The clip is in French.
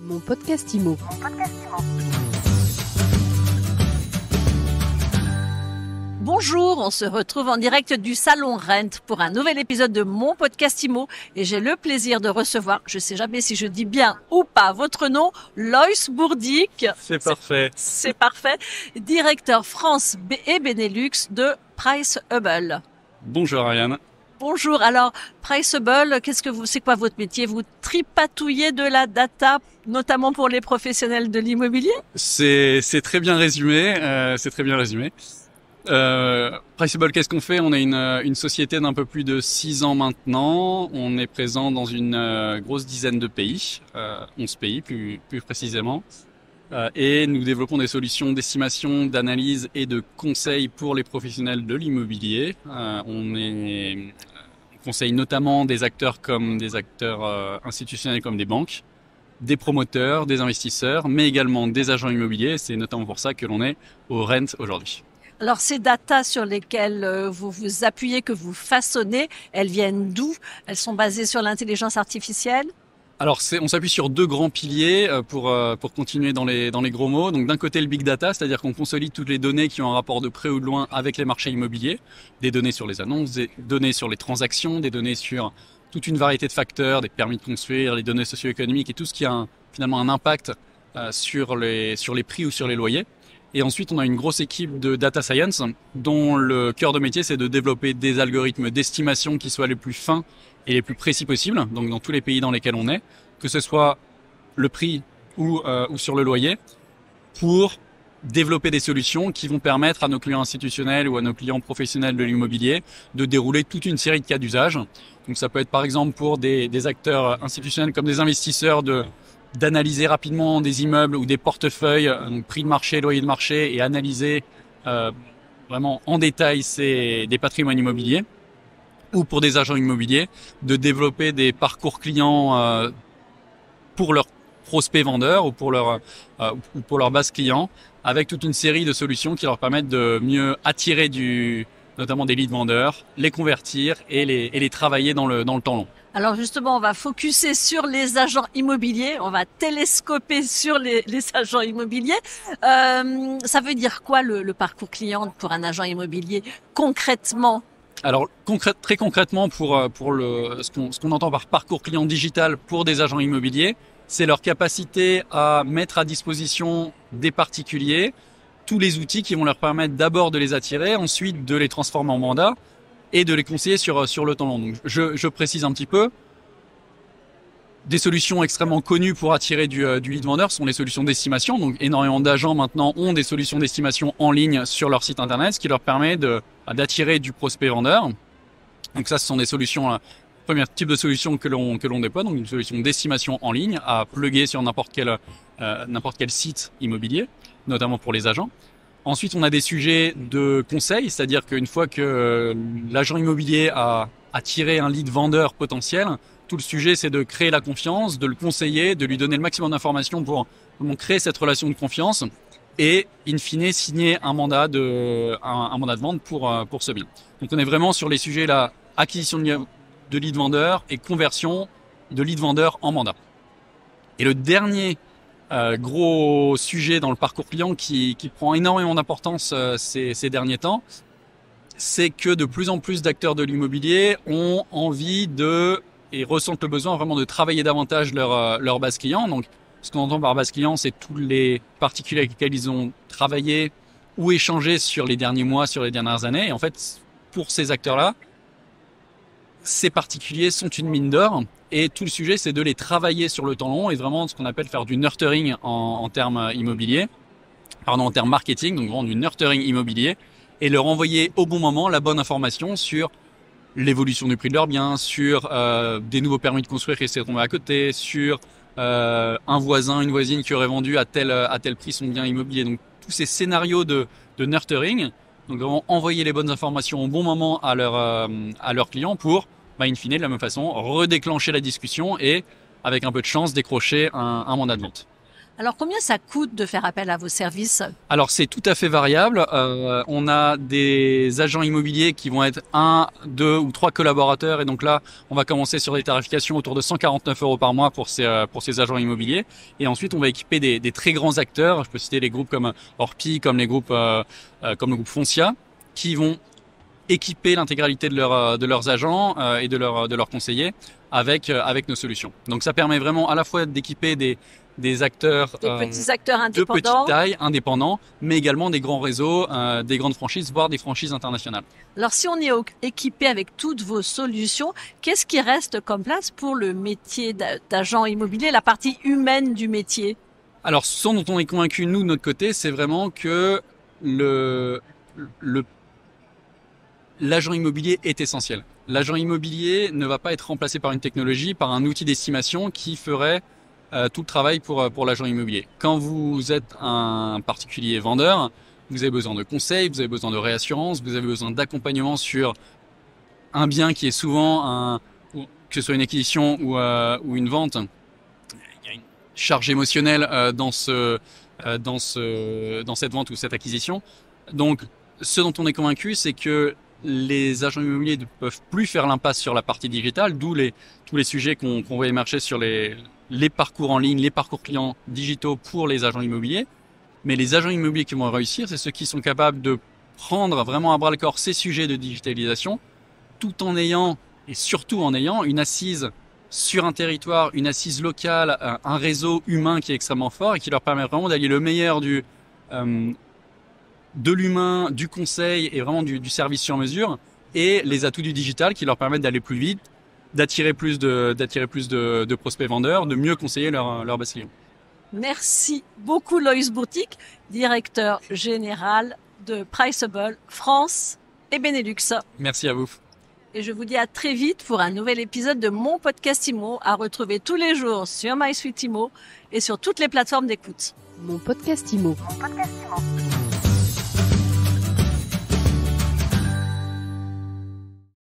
Mon podcast IMO. Bonjour, on se retrouve en direct du Salon Rent pour un nouvel épisode de mon podcast IMO et j'ai le plaisir de recevoir, je ne sais jamais si je dis bien ou pas votre nom, Loïs Bourdic. C'est parfait. C'est parfait. Directeur France et Benelux de PriceHubble. Bonjour Ariane. Bonjour. Alors, PriceHubble, c'est quoi votre métier? Vous tripatouillez de la data, notamment pour les professionnels de l'immobilier? C'est très bien résumé. PriceHubble, qu'est-ce qu'on fait? On est une société d'un peu plus de 6 ans maintenant. On est présent dans une grosse dizaine de pays, 11 pays plus précisément. Et nous développons des solutions d'estimation, d'analyse et de conseil pour les professionnels de l'immobilier. On conseille notamment des acteurs institutionnels comme des banques, des promoteurs, des investisseurs, mais également des agents immobiliers. C'est notamment pour ça que l'on est au Rent aujourd'hui. Alors, ces datas sur lesquelles vous vous appuyez, que vous façonnez, elles viennent d'où? Elles sont basées sur l'intelligence artificielle? Alors, on s'appuie sur deux grands piliers pour continuer dans les gros mots. Donc, d'un côté, le big data, c'est-à-dire qu'on consolide toutes les données qui ont un rapport de près ou de loin avec les marchés immobiliers, des données sur les annonces, des données sur les transactions, des données sur toute une variété de facteurs, des permis de construire, les données socio-économiques et tout ce qui a finalement un impact sur les prix ou sur les loyers. Et ensuite, on a une grosse équipe de data science dont le cœur de métier, c'est de développer des algorithmes d'estimation qui soient les plus fins et les plus précis possibles, donc dans tous les pays dans lesquels on est, que ce soit le prix ou sur le loyer, pour développer des solutions qui vont permettre à nos clients institutionnels ou à nos clients professionnels de l'immobilier de dérouler toute une série de cas d'usage. Donc ça peut être par exemple pour des acteurs institutionnels comme des investisseurs d'analyser rapidement des immeubles ou des portefeuilles, donc prix de marché, loyer de marché, et analyser vraiment en détail des patrimoines immobiliers, ou pour des agents immobiliers, de développer des parcours clients pour leurs prospects vendeurs ou pour leur base client, avec toute une série de solutions qui leur permettent de mieux attirer notamment des leads vendeurs, les convertir et les travailler dans le temps long. Alors justement, on va focuser sur les agents immobiliers, on va télescoper sur les agents immobiliers. Ça veut dire quoi le parcours client pour un agent immobilier concrètement? Alors très concrètement, pour ce qu'on entend par parcours client digital pour des agents immobiliers, c'est leur capacité à mettre à disposition des particuliers tous les outils qui vont leur permettre d'abord de les attirer, ensuite de les transformer en mandat et de les conseiller sur le temps long. Donc je précise un petit peu. Des solutions extrêmement connues pour attirer du lead vendeur sont les solutions d'estimation. Donc énormément d'agents maintenant ont des solutions d'estimation en ligne sur leur site internet, ce qui leur permet d'attirer du prospect vendeur. Donc ça, ce sont des solutions, premier type de solution que l'on déploie, donc une solution d'estimation en ligne à plugger sur n'importe quel site immobilier, notamment pour les agents. Ensuite, on a des sujets de conseil, c'est-à-dire qu'une fois que l'agent immobilier a attiré un lead vendeur potentiel, tout le sujet, c'est de créer la confiance, de le conseiller, de lui donner le maximum d'informations pour créer cette relation de confiance et, in fine, signer un mandat de vente pour ce bien. Donc, on est vraiment sur les sujets là, acquisition de lead vendeur et conversion de lead vendeur en mandat. Et le dernier gros sujet dans le parcours client qui prend énormément d'importance ces derniers temps, c'est que de plus en plus d'acteurs de l'immobilier ont envie et ressentent le besoin vraiment de travailler davantage leur base client. Donc, ce qu'on entend par base client, c'est tous les particuliers avec lesquels ils ont travaillé ou échangé sur les derniers mois, sur les dernières années. Et en fait, pour ces acteurs-là, ces particuliers sont une mine d'or. Et tout le sujet, c'est de les travailler sur le temps long et vraiment ce qu'on appelle faire du nurturing en termes immobiliers, en termes marketing, donc vraiment du nurturing immobilier, et leur envoyer au bon moment la bonne information sur l'évolution du prix de leurs biens, sur des nouveaux permis de construire qui s'est tombé à côté, sur un voisin, une voisine qui aurait vendu à tel prix son bien immobilier. Donc tous ces scénarios de nurturing, donc vraiment envoyer les bonnes informations au bon moment à leurs clients pour, in fine, de la même façon, redéclencher la discussion et, avec un peu de chance, décrocher un mandat de vente. Alors, combien ça coûte de faire appel à vos services? Alors c'est tout à fait variable. On a des agents immobiliers qui vont être 1, 2 ou 3 collaborateurs et donc là on va commencer sur des tarifications autour de 149 € par mois pour ces agents immobiliers. Et ensuite on va équiper des très grands acteurs. Je peux citer les groupes comme Orpi, comme les groupes comme le groupe Foncia, qui vont équiper l'intégralité de leurs agents et de leurs conseillers avec nos solutions. Donc ça permet vraiment à la fois d'équiper des acteurs Des petits acteurs de indépendants. petite taille, indépendants, mais également des grands réseaux, des grandes franchises, voire des franchises internationales. Alors, si on est équipé avec toutes vos solutions, qu'est-ce qui reste comme place pour le métier d'agent immobilier, la partie humaine du métier? Alors, ce dont on est convaincu, nous, de notre côté, c'est vraiment que l'agent immobilier est essentiel. L'agent immobilier ne va pas être remplacé par une technologie, par un outil d'estimation qui ferait tout le travail pour l'agent immobilier. Quand vous êtes un particulier vendeur, vous avez besoin de conseils, vous avez besoin de réassurance, vous avez besoin d'accompagnement sur un bien qui est souvent que ce soit une acquisition ou une vente. Il y a une charge émotionnelle dans cette vente ou cette acquisition. Donc, ce dont on est convaincu, c'est que les agents immobiliers ne peuvent plus faire l'impasse sur la partie digitale, d'où tous les sujets qu'on voit émerger sur les parcours en ligne, les parcours clients digitaux pour les agents immobiliers. Mais les agents immobiliers qui vont réussir, c'est ceux qui sont capables de prendre vraiment à bras le corps ces sujets de digitalisation, tout en ayant, et surtout en ayant, une assise sur un territoire, une assise locale, un réseau humain qui est extrêmement fort et qui leur permet vraiment d'allier le meilleur de l'humain, du conseil et vraiment du service sur mesure, et les atouts du digital qui leur permettent d'aller plus vite, d'attirer plus de prospects vendeurs, de mieux conseiller leurs bas clients. Merci beaucoup Loïs Bourtic, directeur général de Priceable France et Benelux. Merci à vous. Et je vous dis à très vite pour un nouvel épisode de mon podcast IMO à retrouver tous les jours sur MySuite IMO et sur toutes les plateformes d'écoute. Mon podcast IMO. Mon podcast IMO.